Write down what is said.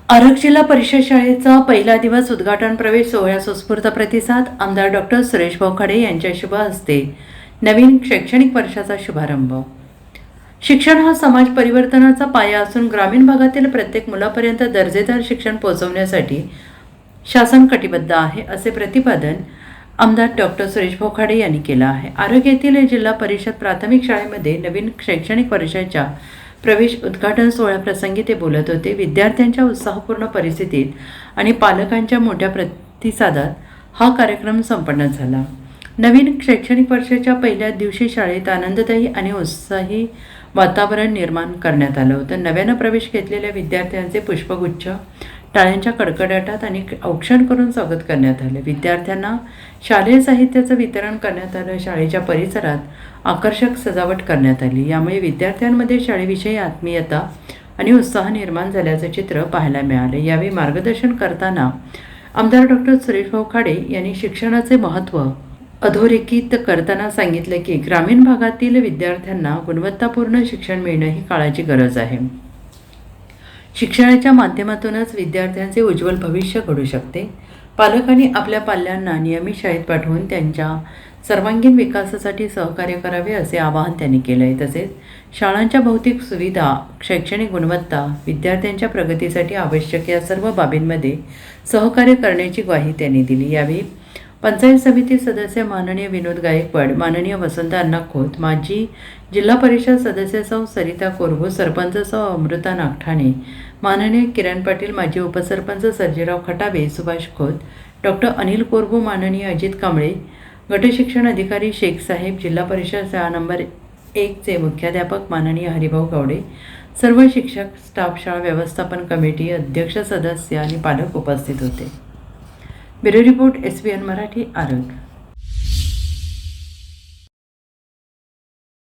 आरग जिल्हा परिषद शाळेचा पहिला दिवस उद्घाटन प्रवेश सोहळ्यास उत्स्फूर्त प्रतिसाद. आमदार डॉक्टर सुरेश भाऊ खाडे यांच्या शुभ हस्ते नवीन शैक्षणिक वर्षाचा शुभारंभ. शिक्षण हा समाज परिवर्तनाचा पाया असून ग्रामीण भागातील प्रत्येक मुलापर्यंत दर्जेदार शिक्षण पोहोचवण्यासाठी शासन कटिबद्ध आहे, असे प्रतिपादन आमदार डॉक्टर सुरेश भाऊ खाडे यांनी केलं आहे. आरग येथील जिल्हा परिषद प्राथमिक शाळेमध्ये नवीन शैक्षणिक वर्षाच्या प्रवेश उद्घाटन सोहळ्याप्रसंगी ते बोलत होते. विद्यार्थ्यांच्या उत्साहपूर्ण परिस्थितीत आणि पालकांच्या मोठ्या प्रतिसादात हा कार्यक्रम संपन्न झाला. नवीन शैक्षणिक वर्षाच्या पहिल्या दिवशी शाळेत आनंददायी आणि उत्साही वातावरण निर्माण करण्यात आलं होतं. नव्यानं प्रवेश घेतलेल्या विद्यार्थ्यांचे पुष्पगुच्छ, टाळ्यांच्या कडकडाटात आणि औक्षण करून स्वागत करण्यात आले. विद्यार्थ्यांना शालेय साहित्याचं वितरण करण्यात आलं. शाळेच्या परिसरात आकर्षक सजावट करण्यात आली. यामुळे विद्यार्थ्यांमध्ये शाळेविषयी आत्मीयता आणि उत्साह निर्माण झाल्याचं चित्र पाहायला मिळाले. यावेळी मार्गदर्शन करताना आमदार डॉक्टर सुरेश भाऊ खाडे यांनी शिक्षणाचे महत्त्व अधोरेखित करताना सांगितले की ग्रामीण भागातील विद्यार्थ्यांना गुणवत्तापूर्ण शिक्षण मिळणं ही काळाची गरज आहे. शिक्षणाच्या माध्यमातूनच विद्यार्थ्यांचे उज्ज्वल भविष्य घडू शकते. पालकांनी आपल्या पाल्यांना नियमित शाळेत पाठवून त्यांच्या सर्वांगीण विकासासाठी सहकार्य करावे, असे आवाहन त्यांनी केले आहे. तसेच शाळांच्या भौतिक सुविधा, शैक्षणिक गुणवत्ता, विद्यार्थ्यांच्या प्रगतीसाठी आवश्यक या सर्व बाबींमध्ये सहकार्य करण्याची ग्वाही त्यांनी दिली. यावेळी पंचायत समिती सदस्य माननीय विनोद गायकवाड, माननीय वसंत अण्णा खोत, माजी जिल्हा परिषद सदस्य सौ सरिता कोरगू, सरपंच सौ अमृता नागठाणे, माननीय किरण पाटील, माजी उपसरपंच सर्जेराव खटाबे, सुभाष खोत, डॉक्टर अनिल कोरगू, माननीय अजित कांबळे, गटशिक्षण अधिकारी शेख साहेब, जिल्हा परिषद शाळा नंबर 1चे मुख्याध्यापक माननीय हरिभाऊ गावडे, सर्व शिक्षक, स्टाफ, शाळा व्यवस्थापन कमिटी, अध्यक्ष, सदस्य आणि पालक उपस्थित होते. Bureau report SBN Marathi, Arag.